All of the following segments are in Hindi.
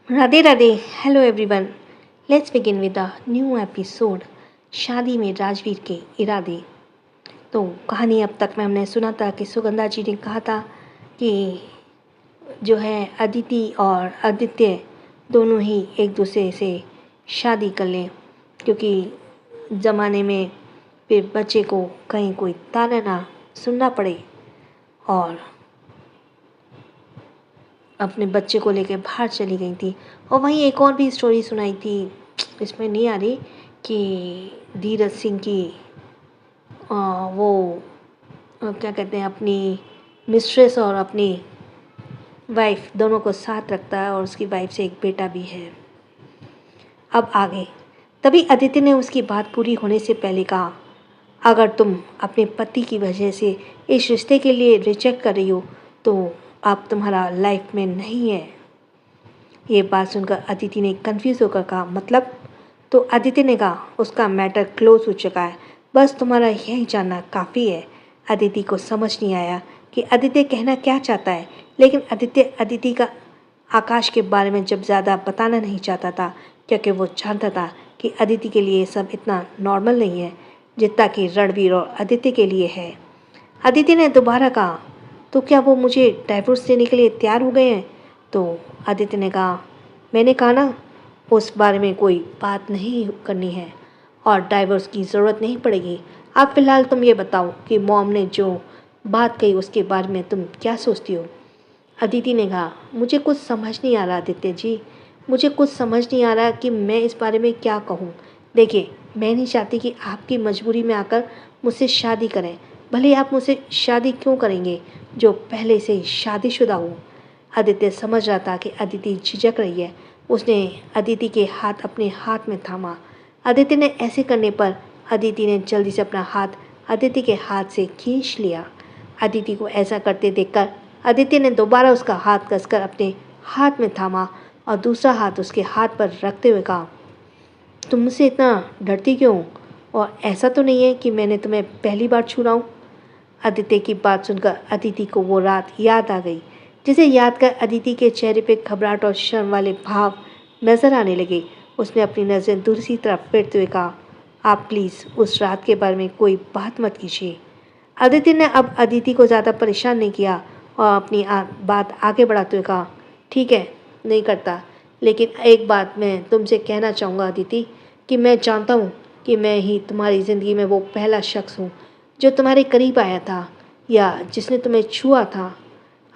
Radhe Radhe. Hello everyone. Let's begin with a new episode. शादी में राजवीर के इरादे। तो कहानी अब तक में हमने सुना था कि सुगंधा जी ने कहा था कि जो है अदिति और आदित्य दोनों ही एक दूसरे से शादी कर लें, क्योंकि ज़माने में फिर बच्चे को कहीं कोई ताना ना सुनना पड़े। और अपने बच्चे को लेकर बाहर चली गई थी। और वहीं एक और भी स्टोरी सुनाई थी, इसमें नहीं आ रही, कि धीरज सिंह की वो क्या कहते हैं, अपनी मिस्ट्रेस और अपनी वाइफ दोनों को साथ रखता है और उसकी वाइफ से एक बेटा भी है। अब आगे तभी अदिति ने उसकी बात पूरी होने से पहले कहा, अगर तुम अपने पति की वजह से इस रिश्ते के लिए रिजेक्ट कर रही हो तो अब तुम्हारा लाइफ में नहीं है। ये बात सुनकर अदिति ने कंफ्यूज होकर कहा, मतलब? तो अदिति ने कहा, उसका मैटर क्लोज हो चुका है, बस तुम्हारा यही जानना काफ़ी है। अदिति को समझ नहीं आया कि अदिति कहना क्या चाहता है, लेकिन अदिति का आकाश के बारे में जब ज़्यादा बताना नहीं चाहता था, क्योंकि वो जानता था कि अदिति के लिए सब इतना नॉर्मल नहीं है जितना कि रणवीर और अदिति के लिए है। अदिति ने दोबारा कहा, तो क्या वो मुझे डाइवोर्स देने के लिए तैयार हो गए हैं? तो आदित्य ने कहा, मैंने कहा ना, उस बारे में कोई बात नहीं करनी है और डाइवोर्स की ज़रूरत नहीं पड़ेगी। अब फ़िलहाल तुम ये बताओ कि मॉम ने जो बात कही उसके बारे में तुम क्या सोचती हो? अदिति ने कहा, मुझे कुछ समझ नहीं आ रहा आदित्य जी, मुझे कुछ समझ नहीं आ रहा कि मैं इस बारे में क्या कहूँ। देखिए, मैं नहीं चाहती कि आपकी मजबूरी में आकर मुझसे शादी करें। भले आप मुझसे शादी क्यों करेंगे जो पहले से ही शादीशुदा हो। आदित्य समझ रहा था कि अदिति झिझक रही है। उसने अदिति के हाथ अपने हाथ में थामा। अदिति ने ऐसे करने पर अदिति ने जल्दी से अपना हाथ अदिति के हाथ से खींच लिया। अदिति को ऐसा करते देखकर अदिति ने दोबारा उसका हाथ कसकर अपने हाथ में थामा और दूसरा हाथ उसके हाथ पर रखते हुए कहा, तुम मुझसे इतना डरती क्यों हो? और ऐसा तो नहीं है कि मैंने तुम्हें पहली बार छू रहा हूँ? अदिति की बात सुनकर अदिति को वो रात याद आ गई, जिसे याद कर अदिति के चेहरे पे घबराहट और शर्म वाले भाव नजर आने लगे। उसने अपनी नज़रें दूसरी तरफ फेरते हुए कहा, आप प्लीज़ उस रात के बारे में कोई बात मत कीजिए। अदिति ने अब अदिति को ज़्यादा परेशान नहीं किया और अपनी बात आगे बढ़ाते हुए कहा, ठीक है, नहीं करता, लेकिन एक बात मैं तुमसे कहना चाहूँगा अदिति, कि मैं जानता हूँ कि मैं ही तुम्हारी ज़िंदगी में वो पहला शख्स हूँ जो तुम्हारे करीब आया था या जिसने तुम्हें छुआ था।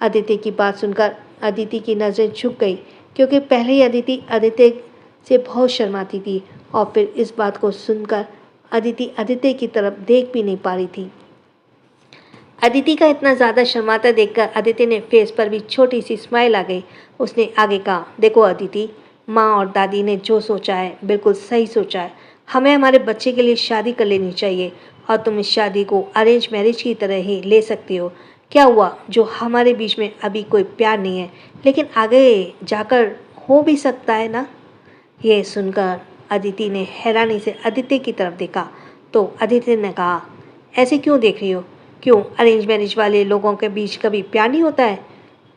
अदिति की बात सुनकर अदिति की नज़रें झुक गई, क्योंकि पहले ही अदिति से बहुत शर्माती थी और फिर इस बात को सुनकर अदिति की तरफ देख भी नहीं पा रही थी। अदिति का इतना ज़्यादा शर्माता देखकर अदिति ने फेस पर भी छोटी सी स्माइल आ गई। उसने आगे कहा, देखो अदिति, माँ और दादी ने जो सोचा है बिल्कुल सही सोचा है। हमें हमारे बच्चे के लिए शादी कर लेनी चाहिए और तुम इस शादी को अरेंज मैरिज की तरह ही ले सकती हो। क्या हुआ जो हमारे बीच में अभी कोई प्यार नहीं है, लेकिन आगे जाकर हो भी सकता है ना? ये सुनकर अदिति ने हैरानी से अदिति की तरफ देखा तो अदिति ने कहा, ऐसे क्यों देख रही हो? क्यों अरेंज मैरिज वाले लोगों के बीच कभी प्यार नहीं होता है?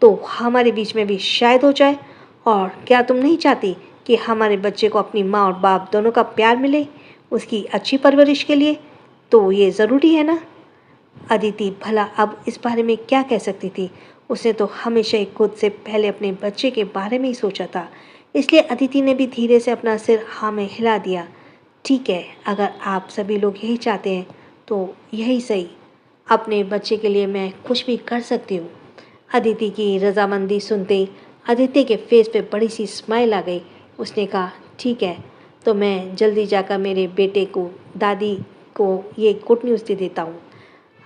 तो हमारे बीच में भी शायद हो जाए। और क्या तुम नहीं चाहती कि हमारे बच्चे को अपनी माँ और बाप दोनों का प्यार मिले, उसकी अच्छी परवरिश के लिए? तो ये ज़रूरी है ना? अदिति भला अब इस बारे में क्या कह सकती थी? उसने तो हमेशा ही खुद से पहले अपने बच्चे के बारे में ही सोचा था। इसलिए अदिति ने भी धीरे से अपना सिर हाँ में हिला दिया। ठीक है, अगर आप सभी लोग यही चाहते हैं तो यही सही। अपने बच्चे के लिए मैं कुछ भी कर सकती हूँ। अदिति की रजामंदी सुनते ही अदिति के फेस पे बड़ी सी स्माइल आ गई। उसने कहा, ठीक है, तो मैं जल्दी जाकर मेरे बेटे को दादी को ये गुड न्यूज़ दे देता हूँ।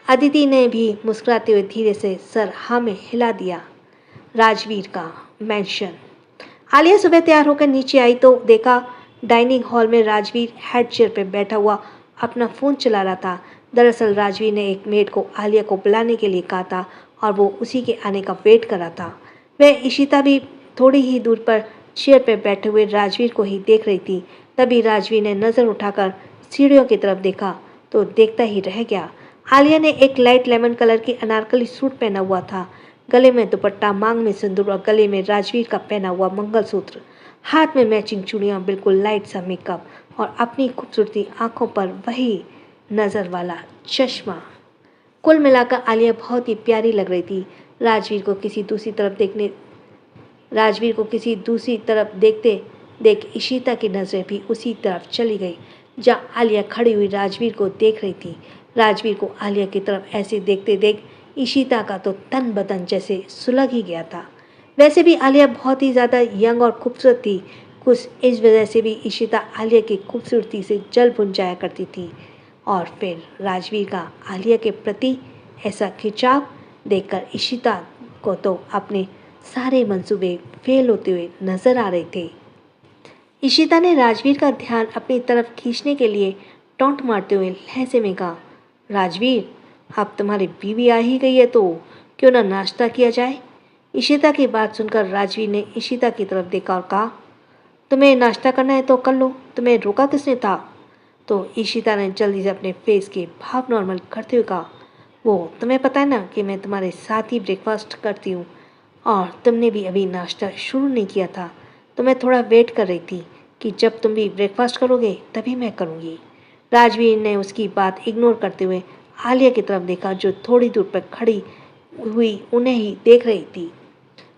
अदिति ने भी मुस्कुराते हुए धीरे से सर हाँ में हिला दिया। राजवीर का मेंशन। आलिया सुबह तैयार होकर नीचे आई तो देखा डाइनिंग हॉल में राजवीर हेड चेयर पर बैठा हुआ अपना फ़ोन चला रहा था। दरअसल राजवीर ने एक मेड को आलिया को बुलाने के लिए कहा था और वो उसी के आने का वेट कर रहा था। वह इशिता भी थोड़ी ही दूर पर चेयर पर बैठे हुए राजवीर को ही देख रही थी। तभी राजवीर ने नज़र उठाकर सीढ़ियों की तरफ देखा तो देखता ही रह गया। आलिया ने एक लाइट लेमन कलर की अनारकली सूट पहना हुआ था, गले में दुपट्टा, मांग में सिंदूर और गले में राजवीर का पहना हुआ मंगलसूत्र। हाथ में मैचिंग चूड़ियाँ, बिल्कुल लाइट सा मेकअप और अपनी खूबसूरती आंखों पर वही नज़र वाला चश्मा। कुल मिलाकर आलिया बहुत ही प्यारी लग रही थी। राजवीर को किसी दूसरी तरफ देखते देख इशिता की नज़रें भी उसी तरफ चली गई जहाँ आलिया खड़ी हुई राजवीर को देख रही थी। राजवीर को आलिया की तरफ ऐसे देखते देख इशिता का तो तन बदन जैसे सुलग ही गया था। वैसे भी आलिया बहुत ही ज़्यादा यंग और खूबसूरत थी। कुछ इस वजह से भी इशिता आलिया की खूबसूरती से जल भुन जाया करती थी। और फिर राजवीर का आलिया के प्रति ऐसा खिंचाव देखकर इशिता को तो अपने सारे मंसूबे फेल होते हुए नजर आ रहे थे। इशिता ने राजवीर का ध्यान अपनी तरफ खींचने के लिए टॉन्ट मारते हुए लहजे में कहा, राजवीर, अब तुम्हारी बीवी आ ही गई है तो क्यों ना नाश्ता किया जाए। इशिता की बात सुनकर राजवीर ने इशिता की तरफ देखा और कहा, तुम्हें नाश्ता करना है तो कर लो, तुम्हें रोका किसने था। तो इशिता ने जल्दी से अपने फेस के भाव नॉर्मल करते हुए कहा, वो तुम्हें पता है ना कि मैं तुम्हारे साथ ही ब्रेकफास्ट करती हूँ और तुमने भी अभी नाश्ता शुरू नहीं किया था, तो मैं थोड़ा वेट कर रही थी कि जब तुम भी ब्रेकफास्ट करोगे तभी मैं करूँगी। राजवीर ने उसकी बात इग्नोर करते हुए आलिया की तरफ देखा जो थोड़ी दूर पर खड़ी हुई उन्हें ही देख रही थी।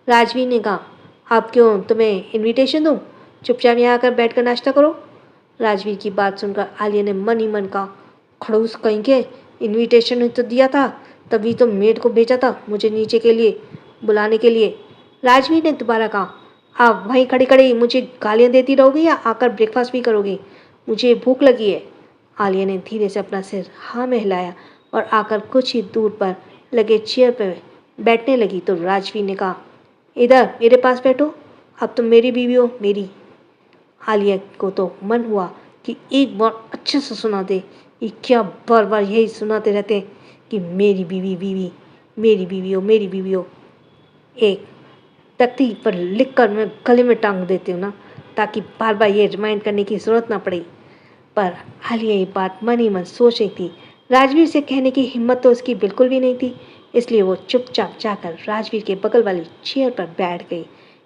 राजवीर ने कहा, आप क्यों, तुम्हें इनविटेशन दूँ, चुपचाप यहाँ आकर बैठ कर नाश्ता करो। राजवीर की बात सुनकर आलिया ने मन ही मन कहा, खड़ूस कहीं के, इनविटेशन तो दिया था, तभी तो मेड को भेजा था मुझे नीचे के लिए बुलाने के लिए। राजवीर ने दोबारा कहा, आप वहीं खड़ी खड़ी मुझे गालियाँ देती रहोगी या आकर ब्रेकफास्ट भी करोगी, मुझे भूख लगी है। आलिया ने धीरे से अपना सिर हाँ में हिलाया और आकर कुछ ही दूर पर लगे चेयर पर बैठने लगी तो राजवीर ने कहा, इधर मेरे पास बैठो, अब तुम मेरी बीवी हो, मेरी। आलिया को तो मन हुआ कि एक बार अच्छे से सुना दे, ये क्या बार बार यही सुनाते रहते कि मेरी बीवी बीवी, मेरी बीवी हो, मेरी बीवी हो। एक तख्ती पर लिख कर मैं गले में टांग देती हूँ ना, ताकि बार बार ये रिमाइंड करने की ज़रूरत ना पड़े। पर आलिया ये बात मन ही मन सोच रही थी। राजवीर से कहने की हिम्मत तो उसकी बिल्कुल भी नहीं थी, इसलिए वो चुपचाप जाकर राजवीर के बगल वाली चेयर पर बैठ गई।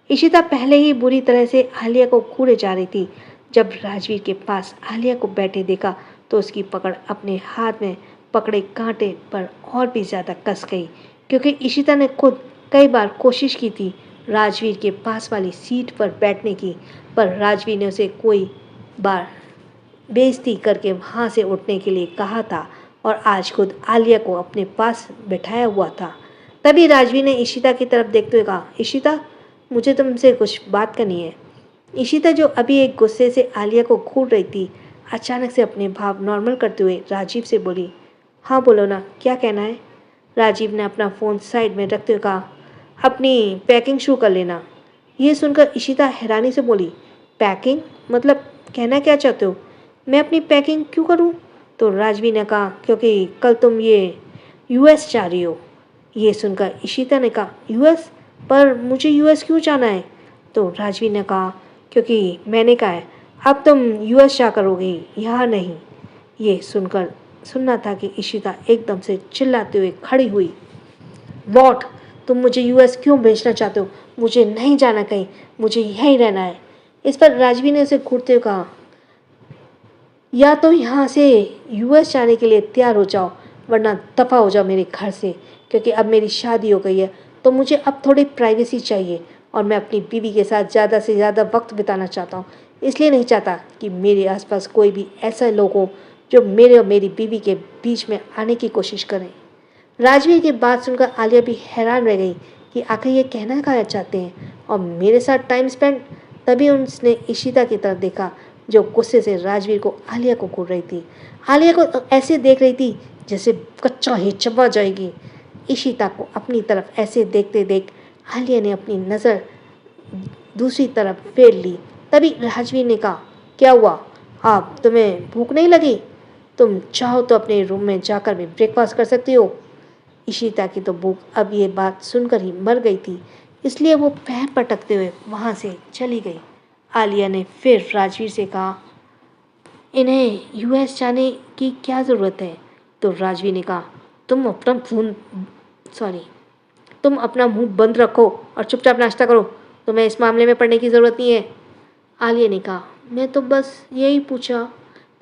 इशिता पहले ही बुरी तरह से आलिया को घूरे जा रही थी। जब राजवीर के पास आलिया को बैठे देखा तो उसकी पकड़ अपने हाथ में पकड़े कांटे पर और भी ज़्यादा कस गई, क्योंकि इशिता ने खुद कई बार कोशिश की थी राजवीर के पास वाली सीट पर बैठने की, पर राजवीर ने उसे कोई बार बेइज्जती करके वहाँ से उठने के लिए कहा था और आज खुद आलिया को अपने पास बैठाया हुआ था। तभी राजवीर ने इशिता की तरफ देखते हुए कहा, इशिता, मुझे तुमसे कुछ बात करनी है। इशिता जो अभी एक गुस्से से आलिया को घूर रही थी, अचानक से अपने भाव नॉर्मल करते हुए राजीव से बोली, हाँ बोलो ना, क्या कहना है। राजीव ने अपना फ़ोन साइड में रखते हुए कहा, अपनी पैकिंग शुरू कर लेना। ये सुनकर इशिता हैरानी से बोली, पैकिंग मतलब कहना क्या चाहते हो, मैं अपनी पैकिंग क्यों करूं। तो राजवीर ने कहा, क्योंकि कल तुम ये यूएस जा रही हो। ये सुनकर इशिता ने कहा, यूएस, पर मुझे यूएस क्यों जाना है। तो राजवीर ने कहा, क्योंकि मैंने कहा है अब तुम यूएस जा करोगी, यहाँ नहीं। ये सुनकर सुनना था कि इशिता एकदम से चिल्लाते हुए खड़ी हुई, वॉट, तुम मुझे यूएस क्यों भेजना चाहते हो, मुझे नहीं जाना कहीं, मुझे यहीं रहना है। इस पर राजवीर ने उसे घूरते हुए कहा, या तो यहाँ से यूएस जाने के लिए तैयार हो जाओ, वरना दफ़ा हो जाओ मेरे घर से, क्योंकि अब मेरी शादी हो गई है तो मुझे अब थोड़ी प्राइवेसी चाहिए और मैं अपनी बीवी के साथ ज़्यादा से ज़्यादा वक्त बिताना चाहता हूँ। इसलिए नहीं चाहता कि मेरे आसपास कोई भी ऐसे लोग हों जो मेरे और मेरी बीवी के बीच में आने की कोशिश करें। राजवीर की बात सुनकर आलिया भी हैरान रह गई कि आखिर ये कहना क्या चाहते हैं और मेरे साथ टाइम स्पेंड। तभी उसने इशिता की तरफ देखा जो गुस्से से राजवीर को आलिया को घूर रही थी। आलिया को ऐसे देख रही थी जैसे कच्चा ही चबा जाएगी। इशिता को अपनी तरफ ऐसे देखते देख आलिया ने अपनी नज़र दूसरी तरफ फेर ली। तभी राजवीर ने कहा, क्या हुआ, आप तुम्हें भूख नहीं लगी, तुम चाहो तो अपने रूम में जाकर भी ब्रेकफास्ट कर सकती हो। इशिता की तो भूख अब ये बात सुनकर ही मर गई थी, इसलिए वो पैर पटकते हुए वहाँ से चली गई। आलिया ने फिर राजवीर से कहा, इन्हें यूएस जाने की क्या ज़रूरत है। तो राजवीर ने कहा, तुम अपना मुंह बंद रखो और चुपचाप नाश्ता करो, तुम्हें इस मामले में पढ़ने की ज़रूरत नहीं है। आलिया ने कहा, मैं तो बस यही पूछा।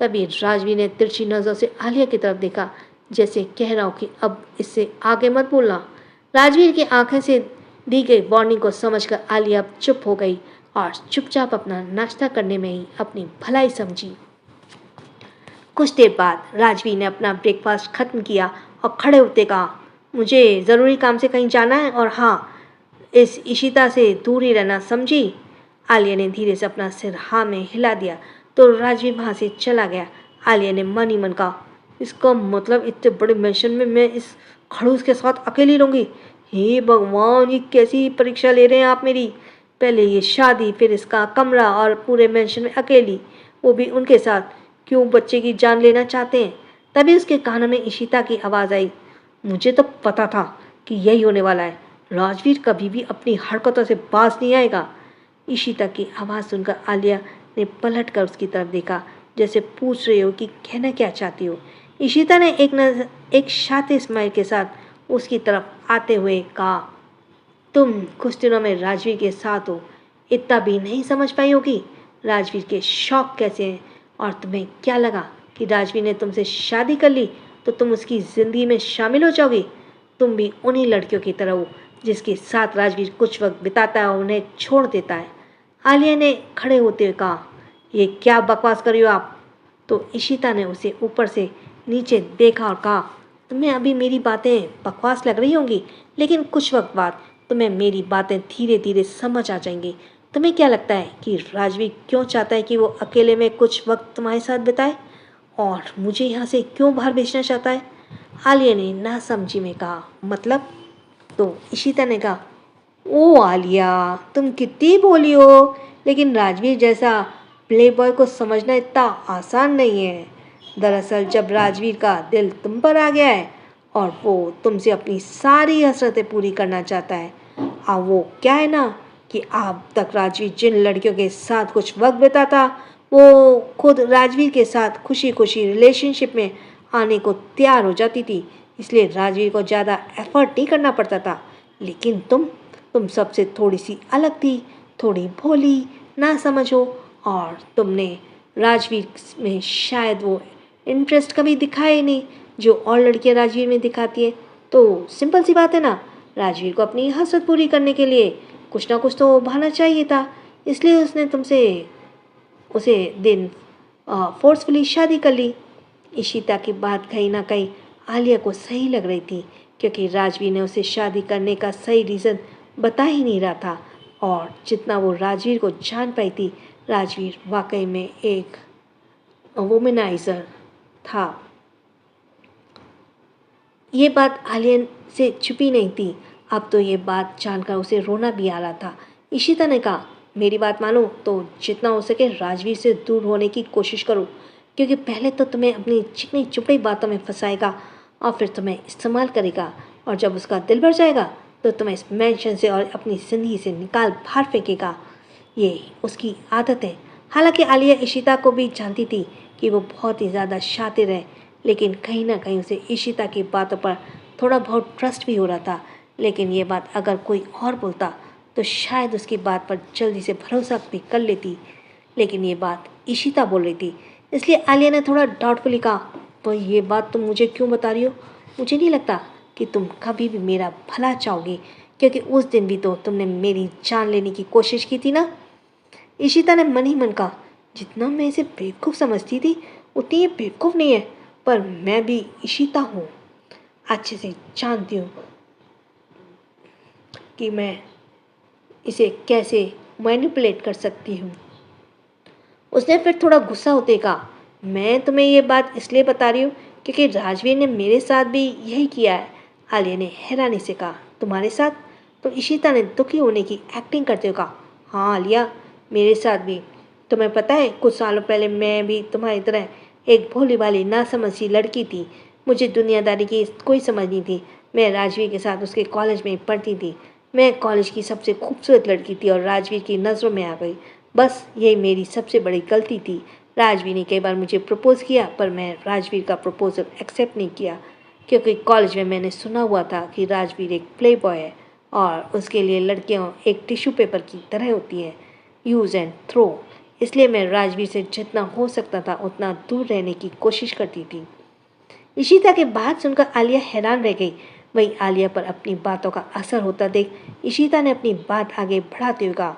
तभी राजवीर ने तिरछी नज़र से आलिया की तरफ देखा, जैसे कह रहा हो कि अब इससे आगे मत बोलना। राजवीर की आंखें से दी गई वार्निंग को समझकर आलिया अब चुप हो गई और चुपचाप अपना नाश्ता करने में ही अपनी भलाई समझी। कुछ देर बाद राजवीर ने अपना ब्रेकफास्ट खत्म किया और खड़े होते कहा, मुझे ज़रूरी काम से कहीं जाना है, और हाँ, इस इशिता से दूर ही रहना, समझी? आलिया ने धीरे से अपना सिर हाँ में हिला दिया तो राजवीर वहाँ से चला गया। आलिया ने मन ही मन कहा, इसका मतलब इतने बड़े मैंशन में मैं इस खड़ूस के साथ अकेली रहूँगी? हे भगवान, ये कैसी परीक्षा ले रहे हैं आप मेरी? पहले ये शादी, फिर इसका कमरा और पूरे मैंशन में अकेली, वो भी उनके साथ। क्यों बच्चे की जान लेना चाहते हैं? तभी उसके कानों में इशिता की आवाज़ आई, मुझे तो पता था कि यही होने वाला है। राजवीर कभी भी अपनी हरकतों से बाज नहीं आएगा। इशिता की आवाज़ सुनकर आलिया ने पलट कर उसकी तरफ देखा, जैसे पूछ रही हो कि कहना क्या चाहती हो। इशिता ने एक शातिर स्माइल के साथ उसकी तरफ आते हुए कहा, तुम कुछ दिनों में राजवीर के साथ हो, इतना भी नहीं समझ पाई होगी राजवीर के शौक कैसे हैं। और तुम्हें क्या लगा कि राजवीर ने तुमसे शादी कर ली तो तुम उसकी ज़िंदगी में शामिल हो जाओगी? तुम भी उन्हीं लड़कियों की तरह हो जिसके साथ राजवीर कुछ वक्त बिताता है और उन्हें छोड़ देता है। आलिया ने खड़े होते हुए कहा, ये क्या बकवास कर रही हो आप? तो इशिता ने उसे ऊपर से नीचे देखा और कहा, तुम्हें अभी मेरी बातें बकवास लग रही होंगी, लेकिन कुछ वक्त बाद तुम्हें मेरी बातें धीरे धीरे समझ आ जाएंगी। तुम्हें क्या लगता है कि राजवीर क्यों चाहता है कि वो अकेले में कुछ वक्त तुम्हारे साथ बिताए, और मुझे यहाँ से क्यों बाहर भेजना चाहता है? आलिया ने नासमझी में कहा, मतलब? तो इशिता ने कहा, ओ आलिया, तुम कितनी बोली हो, लेकिन राजवीर जैसा प्ले बॉय को समझना इतना आसान नहीं है। दरअसल जब राजवीर का दिल तुम पर आ गया है और वो तुमसे अपनी सारी हसरतें पूरी करना चाहता है, अब वो क्या है ना कि अब तक राजवीर जिन लड़कियों के साथ कुछ वक्त बिताता, वो खुद राजवीर के साथ खुशी खुशी रिलेशनशिप में आने को तैयार हो जाती थी, इसलिए राजवीर को ज़्यादा एफर्ट नहीं करना पड़ता था। लेकिन तुम सबसे थोड़ी सी अलग थी, थोड़ी भोली, ना समझो, और तुमने राजवीर में शायद वो इंटरेस्ट कभी दिखाया ही नहीं जो और लड़कियां राजवीर में दिखाती हैं। तो सिंपल सी बात है ना, राजवीर को अपनी हसरत पूरी करने के लिए कुछ ना कुछ तो बहाना चाहिए था, इसलिए उसने तुमसे उसे दिन फोर्सफुली शादी कर ली। इशिता की बात कहीं ना कहीं आलिया को सही लग रही थी, क्योंकि राजवीर ने उसे शादी करने का सही रीज़न बता ही नहीं रहा था, और जितना वो राजवीर को जान पाई थी, राजवीर वाकई में एक वुमेनाइजर था। ये बात आलिया से छुपी नहीं थी। अब तो ये बात जानकर उसे रोना भी आ रहा था। इशिता ने कहा, मेरी बात मानो तो जितना हो सके राजवीर से दूर होने की कोशिश करो, क्योंकि पहले तो तुम्हें अपनी चिकनी चुपड़ी बातों में फंसाएगा और फिर तुम्हें इस्तेमाल करेगा, और जब उसका दिल भर जाएगा तो तुम्हें इस मेंशन से और अपनी ज़िंदगी से निकाल बाहर फेंकेगा। ये उसकी आदत है। हालांकि आलिया इशिता को भी जानती थी कि वो बहुत ही ज़्यादा शातिर है, लेकिन कहीं ना कहीं उसे इशिता की बातों पर थोड़ा बहुत ट्रस्ट भी हो रहा था। लेकिन ये बात अगर कोई और बोलता तो शायद उसकी बात पर जल्दी से भरोसा भी कर लेती, लेकिन ये बात इशिता बोल रही थी, इसलिए आलिया ने थोड़ा डाउटफुली कहा, तो ये बात तुम मुझे क्यों बता रही हो? मुझे नहीं लगता कि तुम कभी भी मेरा भला चाहोगी, क्योंकि उस दिन भी तो तुमने मेरी जान लेने की कोशिश की थी ना। इशिता ने मन ही मन कहा, जितना मैं इसे बेवकूफ़ समझती थी उतनी ये बेवकूफ़ नहीं है, पर मैं भी इशिता हूँ, अच्छे से जानती हूँ कि मैं इसे कैसे मैनिपुलेट कर सकती हूँ। उसने फिर थोड़ा गुस्सा होते कहा, मैं तुम्हें ये बात इसलिए बता रही हूँ क्योंकि राजवीर ने मेरे साथ भी यही किया है। आलिया ने हैरानी से कहा, तुम्हारे साथ? तो इशिता ने दुखी होने की एक्टिंग करते हुए कहा, हाँ आलिया, मेरे साथ भी। तुम्हें पता है, कुछ सालों पहले मैं भी तुम्हारी तरह एक भोली भाली नासमझी लड़की थी। मुझे दुनियादारी की कोई समझ नहीं थी। मैं राजवीर के साथ उसके कॉलेज में पढ़ती थी। मैं कॉलेज की सबसे खूबसूरत लड़की थी और राजवीर की नज़रों में आ गई। बस यही मेरी सबसे बड़ी गलती थी। राजवीर ने कई बार मुझे प्रपोज़ किया, पर मैं राजवीर का प्रपोज़ल एक्सेप्ट नहीं किया, क्योंकि कॉलेज में मैंने सुना हुआ था कि राजवीर एक प्ले बॉय है और उसके लिए लड़कियां एक टिश्यू पेपर की तरह होती हैं, यूज़ एंड थ्रो। इसलिए मैं राजवीर से जितना हो सकता था उतना दूर रहने की कोशिश करती थी। इशिता की बात सुनकर आलिया हैरान रह गई। वहीं आलिया पर अपनी बातों का असर होता देख इशिता ने अपनी बात आगे बढ़ाते हुए कहा,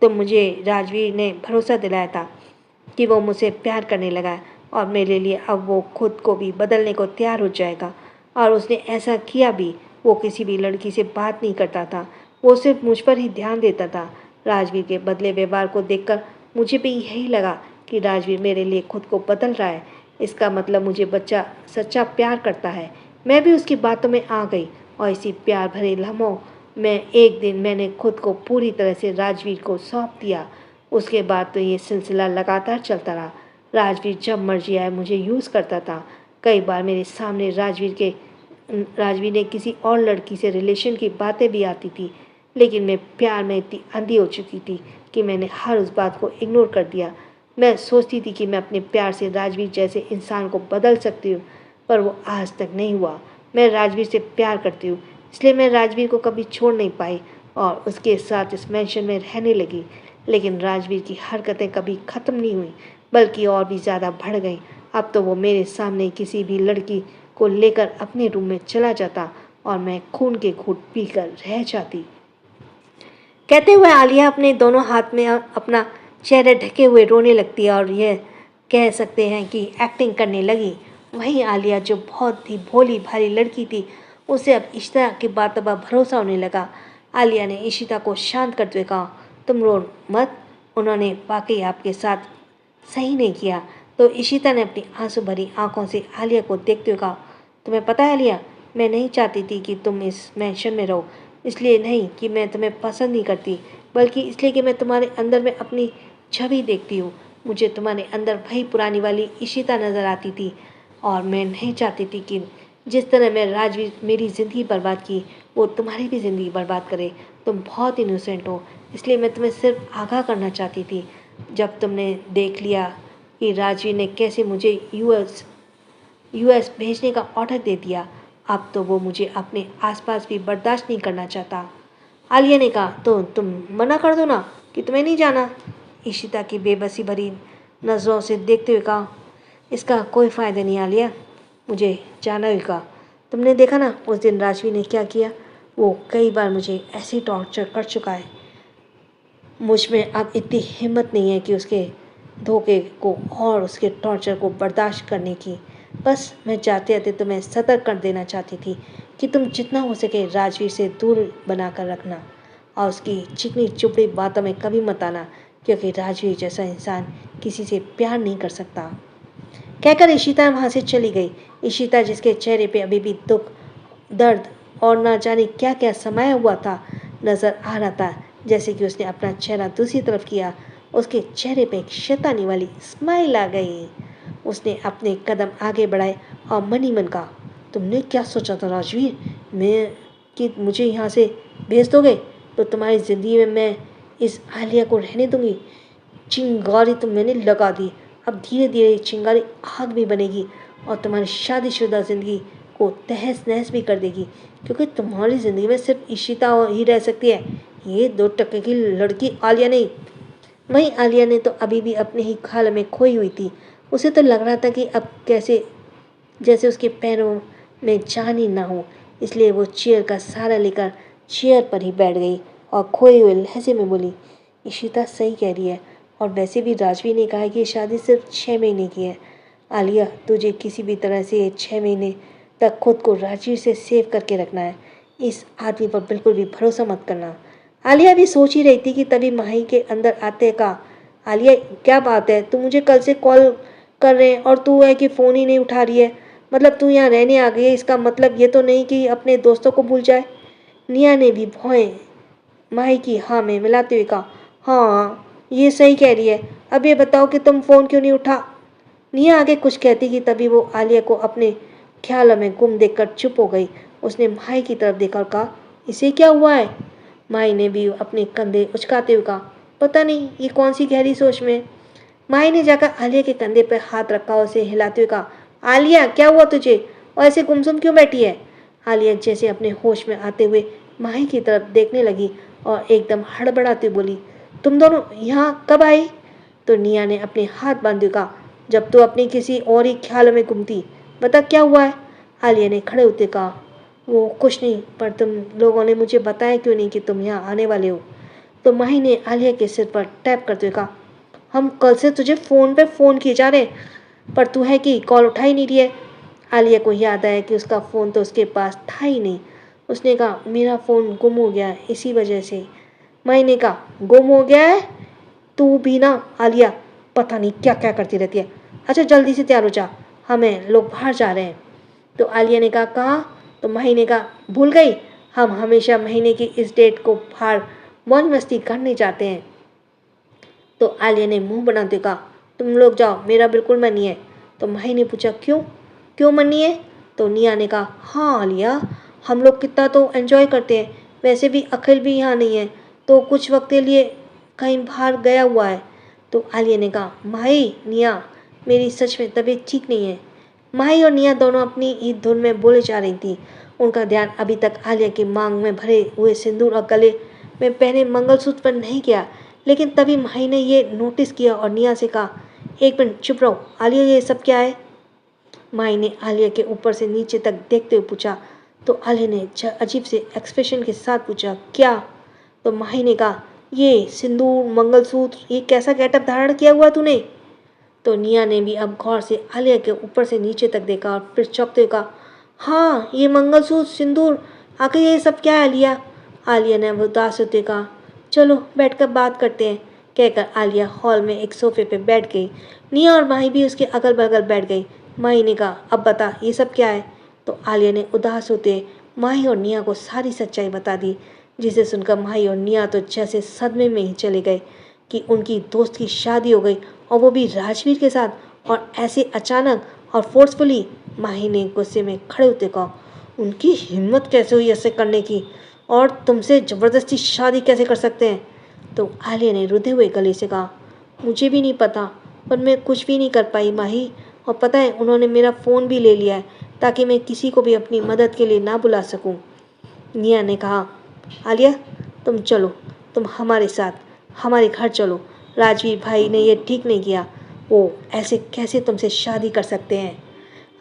तो मुझे राजवीर ने भरोसा दिलाया था कि वो मुझसे प्यार करने लगा है और मेरे लिए अब वो खुद को भी बदलने को तैयार हो जाएगा। और उसने ऐसा किया भी। वो किसी भी लड़की से बात नहीं करता था, वो सिर्फ मुझ पर ही ध्यान देता था। राजवीर के बदले व्यवहार को देखकर मुझे भी यही लगा कि राजवीर मेरे लिए खुद को बदल रहा है। इसका मतलब मुझे बच्चा सच्चा प्यार करता है। मैं भी उसकी बातों में आ गई और इसी प्यार भरे लम्हों में एक दिन मैंने खुद को पूरी तरह से राजवीर को सौंप दिया। उसके बाद तो ये सिलसिला लगातार चलता रहा। राजवीर जब मर्जी आए मुझे यूज़ करता था। कई बार मेरे सामने राजवीर ने किसी और लड़की से रिलेशन की बातें भी आती थी, लेकिन मैं प्यार में इतनी अंधी हो चुकी थी कि मैंने हर उस बात को इग्नोर कर दिया। मैं सोचती थी कि मैं अपने प्यार से राजवीर जैसे इंसान को बदल सकती हूँ, पर वो आज तक नहीं हुआ। मैं राजवीर से प्यार करती हूँ, इसलिए मैं राजवीर को कभी छोड़ नहीं पाई और उसके साथ इस मैंशन में रहने लगी। लेकिन राजवीर की हरकतें कभी ख़त्म नहीं हुई, बल्कि और भी ज़्यादा बढ़ गईं। अब तो वो मेरे सामने किसी भी लड़की को लेकर अपने रूम में चला जाता और मैं खून के घूंट पीकर रह जाती। कहते हुए आलिया अपने दोनों हाथ में अपना चेहरे ढके हुए रोने लगती है और यह कह सकते हैं कि एक्टिंग करने लगी। वहीं आलिया जो बहुत ही भोली भाली लड़की थी, उसे अब इशिता की बातों पर भरोसा होने लगा। आलिया ने इशिता को शांत करते हुए कहा, तुम रो मत, उन्होंने वाकई आपके साथ सही नहीं किया। तो इशिता ने अपनी आंसू भरी आंखों से आलिया को देखते हुए कहा, तुम्हें पता है आलिया, मैं नहीं चाहती थी कि तुम इस मैंशन में रहो। इसलिए नहीं कि मैं तुम्हें पसंद नहीं करती, बल्कि इसलिए कि मैं तुम्हारे अंदर में अपनी छवि देखती हूँ। मुझे तुम्हारे अंदर वही पुरानी वाली इशिता नज़र आती थी और मैं नहीं चाहती थी कि जिस तरह मैं राजवीर मेरी ज़िंदगी बर्बाद की, वो तुम्हारी भी ज़िंदगी बर्बाद करे। तुम बहुत इनोसेंट हो, इसलिए मैं तुम्हें सिर्फ आगाह करना चाहती थी। जब तुमने देख लिया कि राजवीर ने कैसे मुझे यूएस भेजने का ऑर्डर दे दिया, अब तो वो मुझे अपने आसपास भी बर्दाश्त नहीं करना चाहता। आलिया ने कहा, तो तुम मना कर दो ना कि तुम्हें नहीं जाना। इशिता की बेबसी भरी नज़रों से देखते हुए कहा, इसका कोई फ़ायदा नहीं आलिया, मुझे जाना होगा। तुमने देखा ना उस दिन राजवीर ने क्या किया। वो कई बार मुझे ऐसे टॉर्चर कर चुका है। मुझ में अब इतनी हिम्मत नहीं है कि उसके धोखे को और उसके टॉर्चर को बर्दाश्त करने की। बस मैं जाते जाते तुम्हें सतर्क कर देना चाहती थी कि तुम जितना हो सके राजवीर से दूर बना कर रखना और उसकी चिकनी चुपड़ी बातों में कभी मत आना, क्योंकि राजवीर जैसा इंसान किसी से प्यार नहीं कर सकता। कहकर इशिता वहाँ से चली गई। इशिता जिसके चेहरे पे अभी भी दुख, दर्द और ना जाने क्या क्या समाया हुआ था, नज़र आ रहा था। जैसे कि उसने अपना चेहरा दूसरी तरफ किया, उसके चेहरे पे एक शैतानी वाली स्माइल आ गई। उसने अपने कदम आगे बढ़ाए और मन ही मन कहा, तुमने क्या सोचा था राजवीर, मैं कि मुझे यहाँ से भेज दोगे तो तुम्हारी ज़िंदगी में मैं इस आलिया को रहने दूंगी। चिंगारी तो मैंने लगा दी, अब धीरे धीरे चिंगारी आग भी बनेगी और तुम्हारी शादीशुदा ज़िंदगी को तहस नहस भी कर देगी, क्योंकि तुम्हारी ज़िंदगी में सिर्फ इशिता ही रह सकती है, ये 2 टके की लड़की आलिया नहीं। वहीं आलिया ने तो अभी भी अपने ही ख्याल में खोई हुई थी। उसे तो लग रहा था कि अब कैसे जैसे उसके पैरों में जान ही ना हो। इसलिए वो चेयर का सहारा लेकर चेयर पर ही बैठ गई और खोए हुए लहजे में बोली, इशिता सही कह रही है, और वैसे भी राजवीर ने कहा है कि शादी सिर्फ 6 महीने की है। आलिया, तुझे किसी भी तरह से 6 महीने तक खुद को राजवीर से सेव करके रखना है। इस आदमी पर बिल्कुल भी भरोसा मत करना। आलिया भी सोच ही रही थी कि तभी माही के अंदर आते का, आलिया क्या बात है, तू मुझे कल से कॉल कर रहे हैं और तू है कि फ़ोन ही नहीं उठा रही है। मतलब तू यहाँ रहने आ गई है, इसका मतलब ये तो नहीं कि अपने दोस्तों को भूल जाए। निया ने भी भौएं माही की हाँ में मिलाते हुए कहा, हाँ ये सही कह रही है, अब ये बताओ कि तुम फ़ोन क्यों नहीं उठा। निया आगे कुछ कहती कि तभी वो आलिया को अपने ख्यालों में गुम देखकर चुप हो गई। उसने माही की तरफ देखा और कहा, इसे क्या हुआ है। माही ने भी अपने कंधे उचकाते हुए कहा, पता नहीं ये कौन सी गहरी सोच में। माही ने जाकर आलिया के कंधे पर हाथ रखा और उसे हिलाते हुए कहा, आलिया क्या हुआ तुझे और ऐसे गुमसुम क्यों बैठी है। आलिया जैसे अपने होश में आते हुए माही की तरफ देखने लगी और एकदम हड़बड़ाते बोली, तुम दोनों यहाँ कब आई। तो निया ने अपने हाथ बांधे कहा, जब तू अपनी किसी और ही ख्यालों में घूमती, बता क्या हुआ है? आलिया ने खड़े होते कहा, वो कुछ नहीं, पर तुम लोगों ने मुझे बताया क्यों नहीं कि तुम यहाँ आने वाले हो? तो माही ने आलिया के सिर पर टैप करते हुए कहा, हम कल से तुझे फ़ोन पे फ़ोन किए जा रहे, पर तू है कि कॉल उठा ही नहीं रही है। आलिया को याद आया कि उसका फ़ोन तो उसके पास था ही नहीं। उसने कहा, मेरा फ़ोन गुम हो गया है, इसी वजह से। माही ने कहा, गुम हो गया है? तू भी ना आलिया, पता नहीं क्या क्या करती रहती है। अच्छा जल्दी से तैयार हो जा, हमें लोग बाहर जा रहे हैं। तो आलिया ने कहा, कहाँ? तो माही ने कहा, भूल गई, हम हमेशा महीने की इस डेट को बाहर मौज मस्ती करने जाते हैं। तो आलिया ने मुंह बनाते कहा, तुम लोग जाओ, मेरा बिल्कुल मन नहीं है। तो माही ने पूछा, क्यों क्यों मन नहीं है? तो निया ने कहा, हाँ आलिया, हम लोग कितना तो एंजॉय करते हैं, वैसे भी अखिल भी यहाँ नहीं है, तो कुछ वक्त के लिए कहीं बाहर गया हुआ है। तो आलिया ने कहा, माही निया, मेरी सच में तबीयत ठीक नहीं है। माही और निया दोनों अपनी ही धुन में बोले जा रही थी। उनका ध्यान अभी तक आलिया की मांग में भरे हुए सिंदूर और गले में पहने मंगलसूत्र पर नहीं गया। लेकिन तभी माही ने ये नोटिस किया और निया से कहा, एक मिनट चुप रहो आलिया, ये सब क्या है? माही ने आलिया के ऊपर से नीचे तक देखते हुए पूछा। तो आलिया ने अजीब से एक्सप्रेशन के साथ पूछा, क्या? तो माही ने कहा, ये सिंदूर मंगलसूत्र, ये कैसा गेटअप धारण किया हुआ तूने? तो निया ने भी अब गौर से आलिया के ऊपर से नीचे तक देखा और फिर चौंकते हुए कहा, हाँ ये मंगलसूत्र सिंदूर, आखिर ये सब क्या है आलिया? आलिया ने उदास होते कहा, चलो बैठकर बात करते हैं। कहकर आलिया हॉल में एक सोफे पे बैठ गई। निया और माही भी उसके अगल बगल बैठ गई। माही ने कहा, अब बता ये सब क्या है? तो आलिया ने उदास होते माही और निया को सारी सच्चाई बता दी, जिसे सुनकर माही और निया तो जैसे सदमे में ही चले गए कि उनकी दोस्त की शादी हो गई, और वो भी राजवीर के साथ, और ऐसे अचानक और फोर्सफुली। माही ने गुस्से में खड़े होते कहा, उनकी हिम्मत कैसे हुई ऐसे करने की, और तुमसे ज़बरदस्ती शादी कैसे कर सकते हैं? तो आलिया ने रुधे हुए गले से कहा, मुझे भी नहीं पता, पर मैं कुछ भी नहीं कर पाई माही। और पता है उन्होंने मेरा फ़ोन भी ले लिया है, ताकि मैं किसी को भी अपनी मदद के लिए ना बुला सकूं। निया ने कहा, आलिया तुम चलो, तुम हमारे साथ, हमारे घर चलो। राजवीर भाई ने ये ठीक नहीं किया, वो ऐसे कैसे तुमसे शादी कर सकते हैं?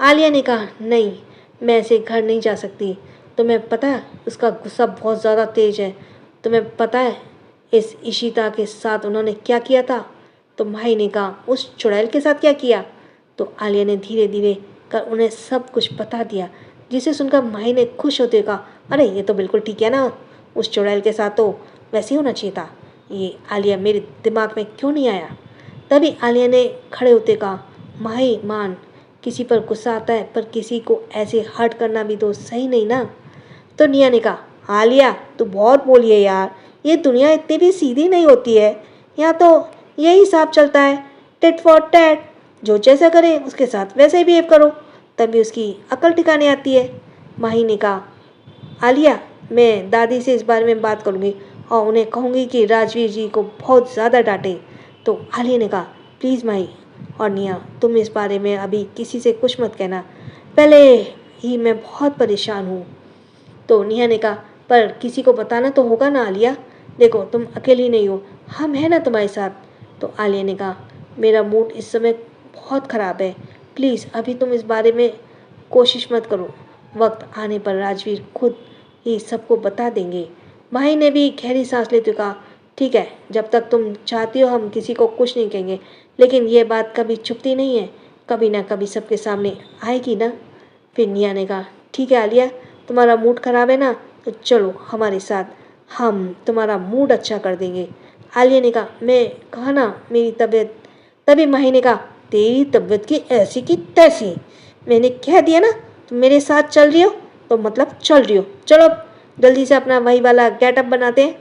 आलिया ने कहा, नहीं, मैं ऐसे घर नहीं जा सकती। तुम्हें पता है उसका गुस्सा बहुत ज़्यादा तेज है। तुम्हें पता है इस इशिता के साथ उन्होंने क्या किया था? तो भाई ने कहा, उस चुड़ैल के साथ क्या किया? तो आलिया ने धीरे धीरे कर उन्हें सब कुछ बता दिया, जिसे सुनकर माही ने खुश होते कहा, अरे ये तो बिल्कुल ठीक है ना, उस चुड़ैल के साथ तो वैसे ही होना चाहिए था। ये आलिया मेरे दिमाग में क्यों नहीं आया? तभी आलिया ने खड़े होते कहा, माही मान, किसी पर गुस्सा आता है, पर किसी को ऐसे हर्ट करना भी तो सही नहीं ना। तो निया ने कहा, आलिया तू बहुत बोली है यार, ये दुनिया इतनी भी सीधी नहीं होती है। यहाँ तो यही हिसाब चलता है, टिट फॉर टैट, जो जैसा करे उसके साथ वैसे ही बिहेव करो, तभी उसकी अकल ठिकाने आती है। माही ने कहा, आलिया मैं दादी से इस बारे में बात करूँगी और उन्हें कहूँगी कि राजवीर जी को बहुत ज़्यादा डांटे। तो आलिया ने कहा, प्लीज़ माही और निया, तुम इस बारे में अभी किसी से कुछ मत कहना, पहले ही मैं बहुत परेशान हूँ। तो निया ने कहा, पर किसी को बताना तो होगा ना आलिया, देखो तुम अकेली नहीं हो, हम हैं ना तुम्हारे साथ। तो आलिया ने कहा, मेरा मूड इस समय बहुत ख़राब है, प्लीज़ अभी तुम इस बारे में कोशिश मत करो, वक्त आने पर राजवीर खुद ही सबको बता देंगे। माही ने भी गहरी सांस लेते हुए कहा, ठीक है, जब तक तुम चाहती हो हम किसी को कुछ नहीं कहेंगे, लेकिन ये बात कभी छुपती नहीं है, कभी ना कभी सबके सामने आएगी ना। फिर निया ने कहा, ठीक है आलिया, तुम्हारा मूड ख़राब है ना, तो चलो हमारे साथ, हम तुम्हारा मूड अच्छा कर देंगे। आलिया ने कहा, मैं कहा ना मेरी तबीयत। तभी माही ने कहा, तेरी तबीयत की ऐसी की तैसी, मैंने कह दिया ना तुम मेरे साथ चल रही हो तो मतलब चल रही हो, चलो अब जल्दी से अपना वही वाला गेटअप बनाते हैं।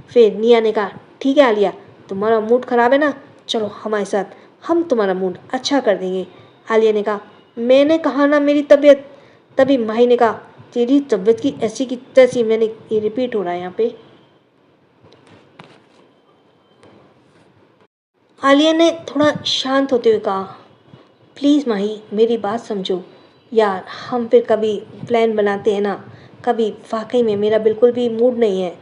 फिर निया ने कहा, ठीक है आलिया, तुम्हारा मूड ख़राब है ना, चलो हमारे साथ, हम तुम्हारा मूड अच्छा कर देंगे। आलिया ने कहा, मैंने कहा ना मेरी तबीयत। तभी माही ने कहा, तेरी तबीयत की ऐसी की तैसी, मैंने ये रिपीट हो रहा है यहाँ पे। आलिया ने थोड़ा शांत होते हुए कहा, प्लीज़ माही मेरी बात समझो यार, हम फिर कभी प्लान बनाते हैं ना, कभी वाकई में मेरा बिल्कुल भी मूड नहीं है।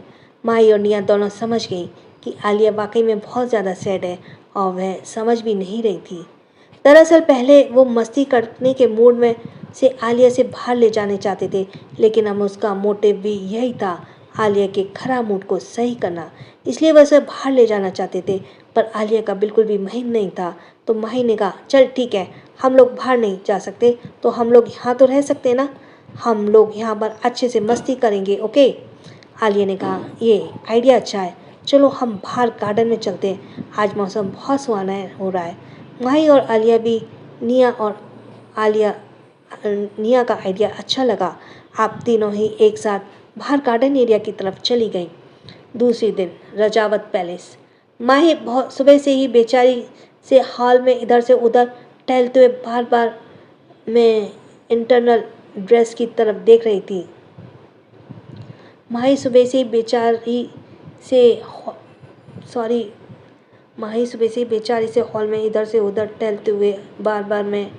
माही और निया दोनों समझ गई कि आलिया वाकई में बहुत ज़्यादा सैड है और वह समझ भी नहीं रही थी। दरअसल पहले वो मस्ती करने के मूड में से आलिया से बाहर ले जाने चाहते थे, लेकिन अब उसका मोटिव भी यही था, आलिया के खराब मूड को सही करना। इसलिए वह उसे बाहर ले जाना चाहते थे, पर आलिया का बिल्कुल भी माहिर नहीं था। तो माहिर ने कहा, चल ठीक है, हम लोग बाहर नहीं जा सकते तो हम लोग यहाँ तो रह सकते हैं ना, हम लोग यहाँ पर अच्छे से मस्ती करेंगे, ओके। आलिया ने कहा, ये आइडिया अच्छा है, चलो हम बाहर गार्डन में चलते हैं, आज मौसम बहुत सुहाना हो रहा है। माही और आलिया भी आलिया निया का आइडिया अच्छा लगा। आप तीनों ही एक साथ बाहर गार्डन एरिया की तरफ चली गईं। दूसरे दिन रजावत पैलेस। माही बहुत सुबह से ही बेचारी से हॉल में इधर से उधर टहलते हुए बार बार में इंटरनल ड्रेस की तरफ देख रही थी। माही सुबह से बेचारी से हॉल में इधर से उधर टहलते हुए बार बार में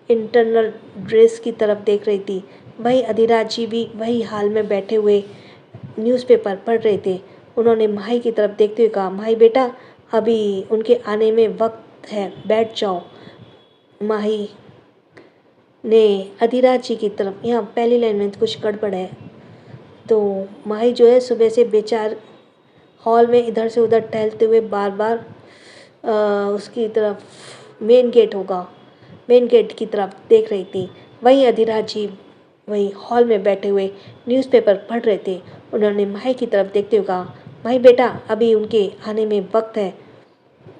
इंटरनल ड्रेस की तरफ देख रही थी। वही अधिराज जी भी वही हाल में बैठे हुए न्यूज़पेपर पढ़ रहे थे। उन्होंने माही की तरफ देखते हुए कहा, माही बेटा, अभी उनके आने में वक्त है, बैठ जाओ। माही ने अधिराज जी की तरफ, यहाँ पहली लाइन में कुछ गड़बड़ है, तो माही जो है सुबह से बेचार हॉल में इधर से उधर टहलते हुए बार बार उसकी तरफ मेन गेट की तरफ देख रही थी। वहीं अधिराज जी वहीं हॉल में बैठे हुए न्यूज़पेपर पढ़ रहे थे। उन्होंने माही की तरफ देखते हुए कहा, माही बेटा, अभी उनके आने में वक्त है,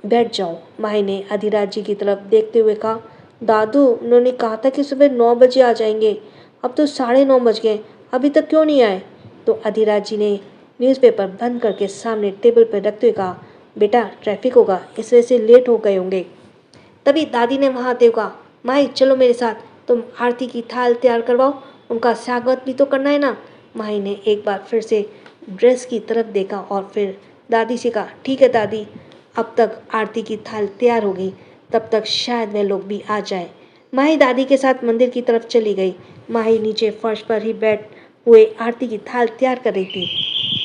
बैठ जाओ। माही ने अधिराज जी की तरफ देखते हुए कहा, दादू, उन्होंने कहा था कि सुबह 9 बजे आ जाएंगे, अब तो 9:30 बज गए, अभी तक क्यों नहीं आए। तो अधिराज जी ने न्यूज़पेपर बंद करके सामने टेबल पर रखते हुए कहा, बेटा, ट्रैफिक होगा, इस वजह से लेट हो गए होंगे। तभी दादी ने वहाँ आते हुए कहा, माही चलो मेरे साथ, तुम आरती की थाल तैयार करवाओ, उनका स्वागत भी तो करना है ना। माही ने एक बार फिर से ड्रेस की तरफ देखा और फिर दादी से कहा, ठीक है दादी, अब तक आरती की थाल तैयार होगी, तब तक शायद वह लोग भी आ जाए। माही दादी के साथ मंदिर की तरफ चली गई। माही नीचे फर्श पर ही बैठ हुए आरती की थाल तैयार कर रही थी।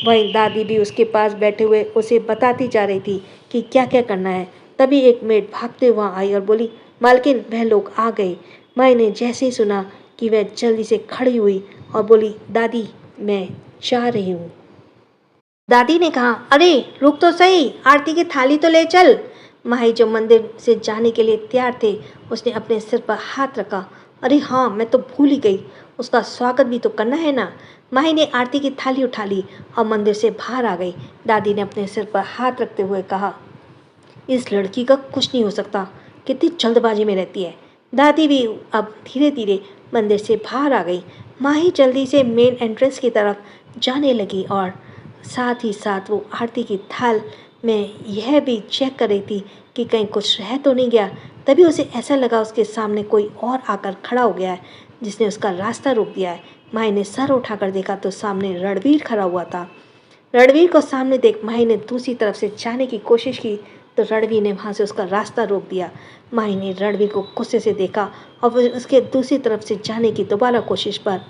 वहीं दादी भी उसके पास बैठे हुए उसे बताती जा रही थी कि क्या क्या करना है। तभी एक मेड भागते हुए आई और बोली, मालकिन, वह लोग आ गए। माई ने जैसे ही सुना कि वह जल्दी से खड़ी हुई और बोली, दादी, मैं जा रही हूँ। दादी ने कहा, अरे रुक तो सही, आरती की थाली तो ले चल। माही जो मंदिर से जाने के लिए तैयार थे, उसने अपने सिर पर हाथ रखा, अरे हाँ, मैं तो भूल ही गई, उसका स्वागत भी तो करना है ना। माही ने आरती की थाली उठा ली और मंदिर से बाहर आ गई। दादी ने अपने सिर पर हाथ रखते हुए कहा, इस लड़की का कुछ नहीं हो सकता, कितनी जल्दबाजी में रहती है। दादी भी अब धीरे धीरे मंदिर से बाहर आ गई। माही जल्दी से मेन एंट्रेंस की तरफ जाने लगी और साथ ही साथ वो आरती की थाल में यह भी चेक कर रही थी कि कहीं कुछ रह तो नहीं गया। तभी उसे ऐसा लगा उसके सामने कोई और आकर खड़ा हो गया है, जिसने उसका रास्ता रोक दिया है। माही ने सर उठाकर देखा तो सामने रणवीर खड़ा हुआ था। रणवीर को सामने देख माही ने दूसरी तरफ से जाने की कोशिश की तो रणवीर ने वहाँ से उसका रास्ता रोक दिया। माही ने रणवीर को गुस्से से देखा और फिर उसके दूसरी तरफ से जाने की दोबारा कोशिश पर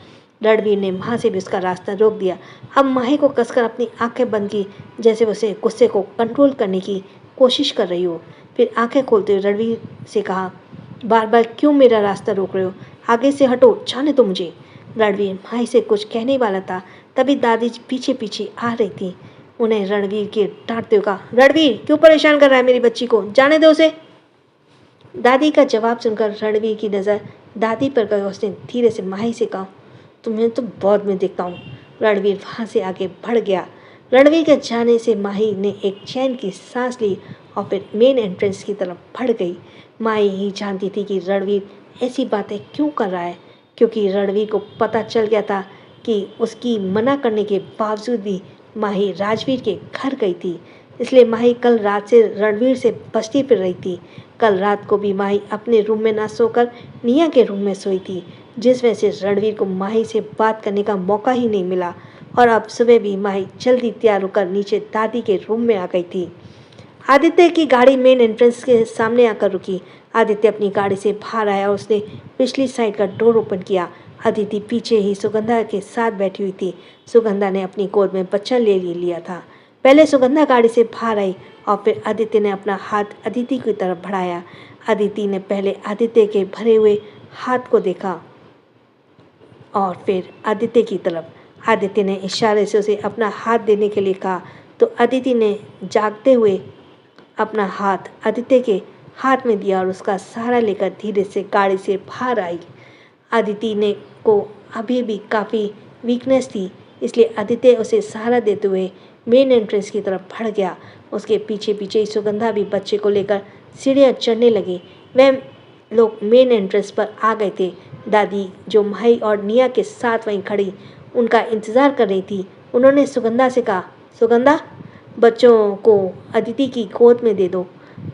रणवीर ने वहाँ से भी उसका रास्ता रोक दिया। अब माही को कसकर अपनी आंखें बंद की, जैसे उसे गुस्से को कंट्रोल करने की कोशिश कर रही हो। फिर आंखें खोलते हुए रणवीर से कहा, बार बार क्यों मेरा रास्ता रोक रहे हो, आगे से हटो, जाने दो मुझे। रणवीर माही से कुछ कहने वाला था, तभी दादी पीछे पीछे आ रही थी। उन्हें रणवीर के डांटते हुए कहा, रणवीर क्यों परेशान कर रहा है मेरी बच्ची को, जाने दो उसे। दादी का जवाब सुनकर रणवीर की नज़र दादी पर गई। उसने धीरे से माही से कहा, तुम्हें तो बाद में देखता हूँ। रणवीर वहाँ से आगे बढ़ गया। रणवीर के जाने से माही ने एक चैन की सांस ली और फिर मेन एंट्रेंस की तरफ बढ़ गई। माही ही जानती थी कि रणवीर ऐसी बातें क्यों कर रहा है, क्योंकि रणवीर को पता चल गया था कि उसकी मना करने के बावजूद भी माही राजवीर के घर गई थी। इसलिए माही कल रात से रणवीर से बचती फिर रही थी। कल रात को भी माही अपने रूम में ना सोकर निया के रूम में सोई थी, जिस वजह से रणवीर को माही से बात करने का मौका ही नहीं मिला। और अब सुबह भी माही जल्दी तैयार होकर नीचे दादी के रूम में आ गई थी। आदित्य की गाड़ी मेन एंट्रेंस के सामने आकर रुकी। आदित्य अपनी गाड़ी से बाहर आया और उसने पिछली साइड का डोर ओपन किया। अदिति पीछे ही सुगंधा के साथ बैठी हुई थी। सुगंधा ने अपनी गोद में बच्चा ले लिया था। पहले सुगंधा गाड़ी से बाहर आई और फिर आदित्य ने अपना हाथ अदिति की तरफ बढ़ाया। अदिति ने पहले आदित्य के भरे हुए हाथ को देखा और फिर आदित्य की तरफ। आदित्य ने इशारे से उसे अपना हाथ देने के लिए कहा तो अदिति ने जागते हुए अपना हाथ आदित्य के हाथ में दिया और उसका सहारा लेकर धीरे से गाड़ी से बाहर आई। आदिति ने को अभी भी काफ़ी वीकनेस थी, इसलिए आदित्य उसे सहारा देते हुए मेन एंट्रेंस की तरफ बढ़ गया। उसके पीछे पीछे ही सुगंधा भी बच्चे को लेकर सीढ़ियाँ चढ़ने लगी। वह लोग मेन एंट्रेंस पर आ गए थे। दादी जो माही और निया के साथ वहीं खड़ी उनका इंतज़ार कर रही थी, उन्होंने सुगंधा से कहा, सुगंधा, बच्चों को अदिति की गोद में दे दो।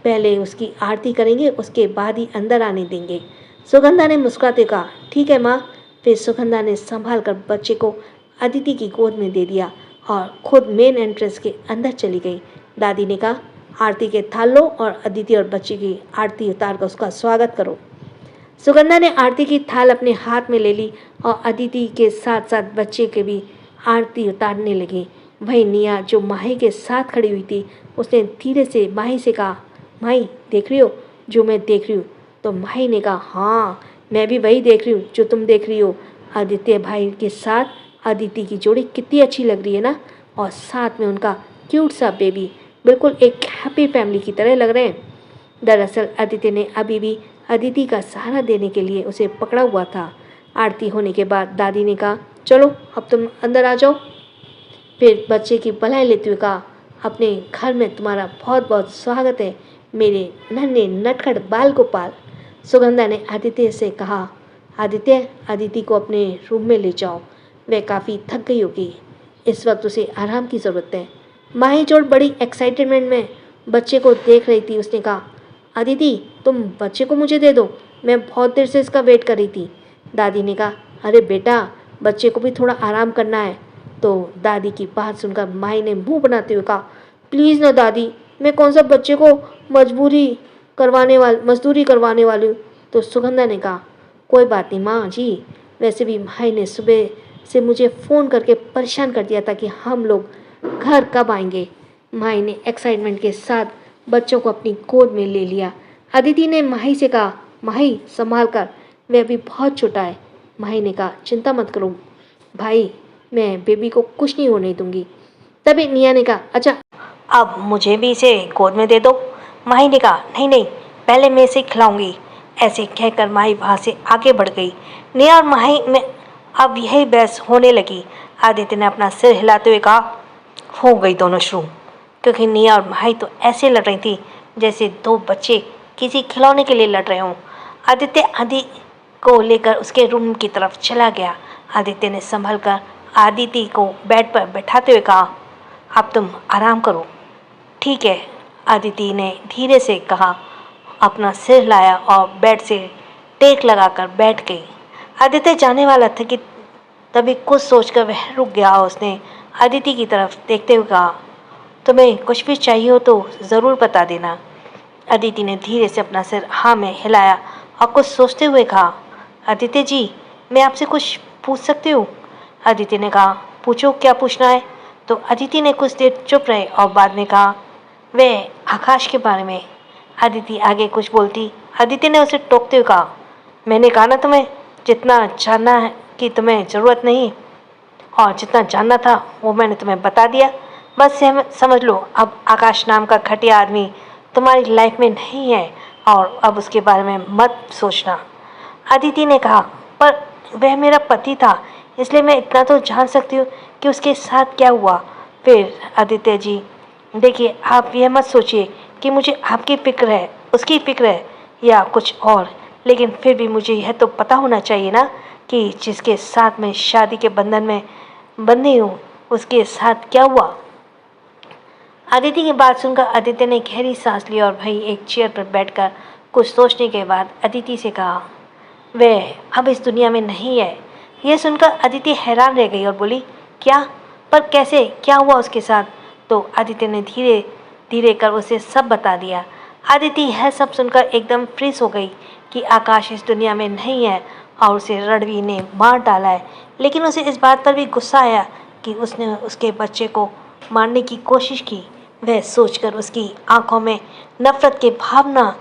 पहले उसकी आरती करेंगे, उसके बाद ही अंदर आने देंगे। सुगंधा ने मुस्कुराते कहा, ठीक है माँ। फिर सुगंधा ने संभाल कर बच्चे को अदिति की गोद में दे दिया और खुद मेन एंट्रेंस के अंदर चली गई। दादी ने कहा, आरती के थाल लो और अदिति और बच्चे की आरती उतार कर उसका स्वागत करो। सुगंधा ने आरती की थाल अपने हाथ में ले ली और अदिति के साथ साथ बच्चे के भी आरती उतारने लगी। वही निया जो माही के साथ खड़ी हुई थी, उसने धीरे से माही से कहा, माही देख रही हो जो मैं देख रही हूँ? तो माही ने कहा, हाँ मैं भी वही देख रही हूँ जो तुम देख रही हो। आदित्य भाई के साथ अदिति की जोड़ी कितनी अच्छी लग रही है ना, और साथ में उनका क्यूट सा बेबी, बिल्कुल एक हैप्पी फैमिली की तरह लग रहे हैं। दरअसल आदित्य ने अभी भी अदिति का सहारा देने के लिए उसे पकड़ा हुआ था। आरती होने के बाद दादी ने कहा, चलो अब तुम अंदर आ जाओ। फिर बच्चे की बधाई लेते हुए कहा, अपने घर में तुम्हारा बहुत बहुत स्वागत है मेरे नन्हे नटखट बाल गोपाल। सुगंधा ने आदित्य से कहा, आदित्य अदिति को अपने रूम में ले जाओ, वह काफ़ी थक गई होगी, इस वक्त उसे आराम की ज़रूरत है। माही जोड़ बड़ी एक्साइटमेंट में बच्चे को देख रही थी। उसने कहा, अदिति तुम बच्चे को मुझे दे दो, मैं बहुत देर से इसका वेट कर रही थी। दादी ने कहा, अरे बेटा बच्चे को भी थोड़ा आराम करना है। तो दादी की बात सुनकर माही ने मुंह बनाते हुए कहा, प्लीज़ ना दादी, मैं कौन सा बच्चे को मजदूरी करवाने वाली हूँ। तो सुगंधा ने कहा, कोई बात नहीं माँ जी, वैसे भी माही ने सुबह से मुझे फ़ोन करके परेशान कर दिया था कि हम लोग घर कब आएंगे। माही ने एक्साइटमेंट के साथ बच्चों को अपनी गोद में ले लिया। अदिति ने माही से कहा, माही संभाल कर, वह अभी बहुत छोटा है। माही ने कहा, चिंता मत करो भाई, मैं बेबी को कुछ नहीं होने दूंगी। तभी निया ने कहा, अच्छा अब मुझे भी इसे गोद में दे दो। माही ने कहा, नहीं नहीं, पहले मैं इसे खिलाऊंगी। ऐसे कहकर माही वहाँ से आगे बढ़ गई। निया और माही में अब यही बहस होने लगी। आदित्य ने अपना सिर हिलाते हुए कहा, हो गई दोनों शुरू, क्योंकि निया और माही तो ऐसे लड़ रही थी जैसे दो बच्चे किसी खिलौने के लिए लड़ रहे हों। आदित्य आदि को लेकर उसके रूम की तरफ चला गया। आदित्य ने संभल कर आदिति को बेड पर बैठाते हुए कहा, अब तुम आराम करो। ठीक है, आदिति ने धीरे से कहा, अपना सिर लाया और बेड से टेक लगाकर बैठ गई। आदित्य जाने वाला था कि तभी कुछ सोचकर वह रुक गया। उसने आदिति की तरफ देखते हुए कहा, तुम्हें कुछ भी चाहिए हो तो ज़रूर बता देना। आदिति ने धीरे से अपना सिर हाँ में हिलाया और कुछ सोचते हुए कहा, आदित्य जी मैं आपसे कुछ पूछ सकती हूँ? आदित्य ने कहा, पूछो क्या पूछना है। तो आदिति ने कुछ देर चुप रहे और बाद में कहा, वह आकाश के बारे में। आदिति आगे कुछ बोलती, आदित्य ने उसे टोकते हुए कहा, मैंने कहा ना तुम्हें जितना जानना है कि तुम्हें ज़रूरत नहीं, और जितना जानना था वो मैंने तुम्हें बता दिया। बस समझ लो अब आकाश नाम का घटिया आदमी तुम्हारी लाइफ में नहीं है और अब उसके बारे में मत सोचना। आदिति ने कहा, पर वह मेरा पति था, इसलिए मैं इतना तो जान सकती हूँ कि उसके साथ क्या हुआ। फिर आदित्य जी देखिए, आप यह मत सोचिए कि मुझे आपकी फिक्र है, उसकी फिक्र है या कुछ और, लेकिन फिर भी मुझे यह तो पता होना चाहिए ना कि जिसके साथ मैं शादी के बंधन में बंधी हूँ उसके साथ क्या हुआ। आदिति की बात सुनकर आदित्य ने गहरी सांस ली और भाई एक चेयर पर बैठकर कुछ सोचने के बाद अदिति से कहा, वह अब इस दुनिया में नहीं है। यह सुनकर अदिति हैरान रह गई और बोली, क्या? पर कैसे? क्या हुआ उसके साथ? तो आदित्य ने धीरे धीरे कर उसे सब बता दिया। आदिति यह सब सुनकर एकदम फ्रीज हो गई कि आकाश इस दुनिया में नहीं है और उसे रणवीर ने मार डाला है, लेकिन उसे इस बात पर भी गुस्सा आया कि उसने उसके बच्चे को मारने की कोशिश की, वह सोचकर उसकी आंखों में नफरत की भावना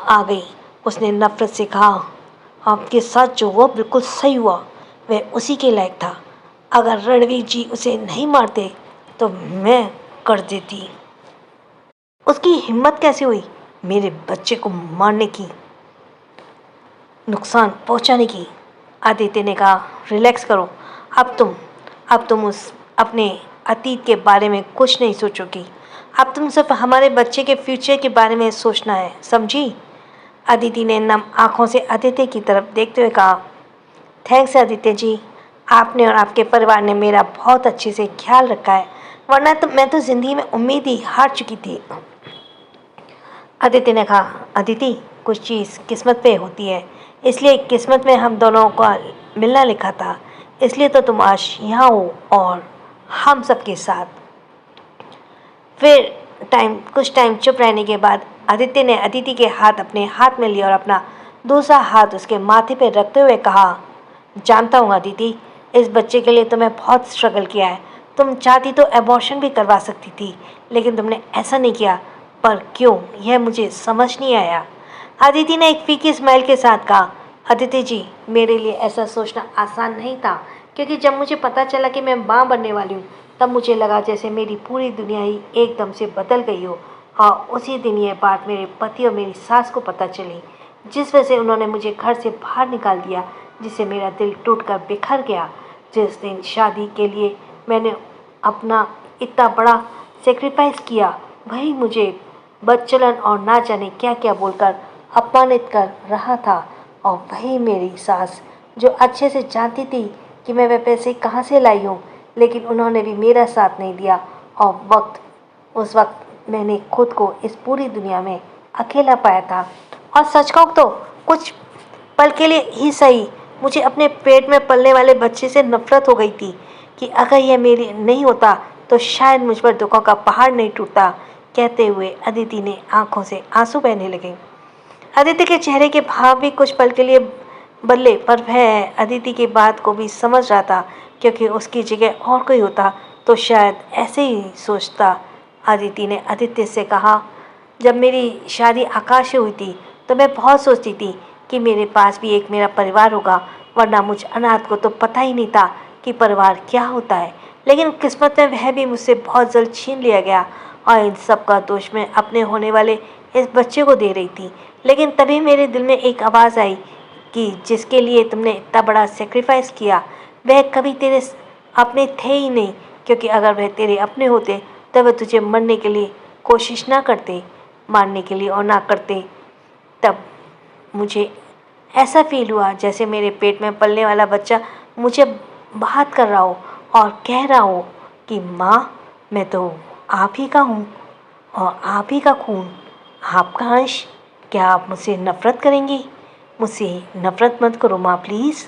आ गई। उसने नफरत से कहा, आपके साथ जो हुआ बिल्कुल सही हुआ, वह उसी के लायक था। अगर रणवीर जी उसे नहीं मारते तो मैं कर देती। उसकी हिम्मत कैसे हुई मेरे बच्चे को मारने की, नुकसान पहुंचाने की। आदित्य ने कहा, रिलैक्स करो। अब तुम उस अपने अतीत के बारे में कुछ नहीं सोचोगी। अब तुम सिर्फ हमारे बच्चे के फ्यूचर के बारे में सोचना है, समझी? अदिति ने नम आंखों से आदित्य की तरफ देखते हुए कहा, थैंक्स आदित्य जी, आपने और आपके परिवार ने मेरा बहुत अच्छे से ख्याल रखा है, वरना तो मैं तो जिंदगी में उम्मीद ही हार चुकी थी। आदित्य ने कहा, अदिति, कुछ चीज़ किस्मत पे होती है, इसलिए किस्मत में हम दोनों का मिलना लिखा था, इसलिए तो तुम आज यहाँ हो और हम सबके साथ। फिर कुछ टाइम चुप रहने के बाद आदित्य ने अदिति के हाथ अपने हाथ में लिया और अपना दूसरा हाथ उसके माथे पर रखते हुए कहा, जानता हूँ अदिति, इस बच्चे के लिए तुम्हें बहुत स्ट्रगल किया है। तुम चाहती तो एबॉर्शन भी करवा सकती थी, लेकिन तुमने ऐसा नहीं किया। पर क्यों, यह मुझे समझ नहीं आया। अदिति ने एक फीकी स्माइल के साथ कहा, अदिति जी, मेरे लिए ऐसा सोचना आसान नहीं था, क्योंकि जब मुझे पता चला कि मैं माँ बनने वाली हूँ, तब मुझे लगा जैसे मेरी पूरी दुनिया ही एकदम से बदल गई हो। और उसी दिन ये बात मेरे पति और मेरी सास को पता चली, जिस वजह से उन्होंने मुझे घर से बाहर निकाल दिया, जिससे मेरा दिल टूटकर बिखर गया। जिस दिन शादी के लिए मैंने अपना इतना बड़ा सेक्रीफाइस किया, वही मुझे बदचलन और ना जाने क्या क्या बोलकर अपमानित कर रहा था। और वही मेरी सास, जो अच्छे से जानती थी कि मैं वह पैसे कहाँ से लाई हूँ, लेकिन उन्होंने भी मेरा साथ नहीं दिया। और उस वक्त मैंने खुद को इस पूरी दुनिया में अकेला पाया था। और सच कहूँ तो कुछ पल के लिए ही सही, मुझे अपने पेट में पलने वाले बच्चे से नफरत हो गई थी कि अगर यह मेरी नहीं होता तो शायद मुझ पर दुखों का पहाड़ नहीं टूटता। कहते हुए अदिति ने आंखों से आंसू बहने लगे। अदिति के चेहरे के भाव भी कुछ पल के लिए बदले, पर वह अदिति की बात को भी समझ रहा था, क्योंकि उसकी जगह और कोई होता तो शायद ऐसे ही सोचता। अदिति ने आदित्य से कहा, जब मेरी शादी आकाश से हुई थी तो मैं बहुत सोचती थी कि मेरे पास भी एक मेरा परिवार होगा, वरना मुझ अनाथ को तो पता ही नहीं था कि परिवार क्या होता है। लेकिन किस्मत में वह भी मुझसे बहुत जल्द छीन लिया गया, और इन सब का दोष मैं अपने होने वाले इस बच्चे को दे रही थी। लेकिन तभी मेरे दिल में एक आवाज़ आई कि जिसके लिए तुमने इतना बड़ा सेक्रीफाइस किया, वह कभी तेरे अपने थे ही नहीं, क्योंकि अगर वह तेरे अपने होते तो वह तुझे मरने के लिए कोशिश ना करते, मारने के लिए और ना करते। तब मुझे ऐसा फील हुआ जैसे मेरे पेट में पलने वाला बच्चा मुझे बात कर रहा हो और कह रहा हो कि माँ, मैं तो आप ही का हूँ और आप ही का खून, आपका अंश। क्या आप मुझसे नफ़रत करेंगी? मुझसे नफ़रत मत करो माँ, प्लीज़।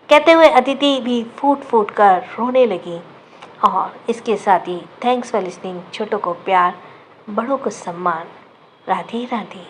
कहते हुए अदिति भी फूट फूट कर रोने लगी। और इसके साथ ही थैंक्स फॉर लिसनिंग। छोटों को प्यार, बड़ों को सम्मान। राधे राधे।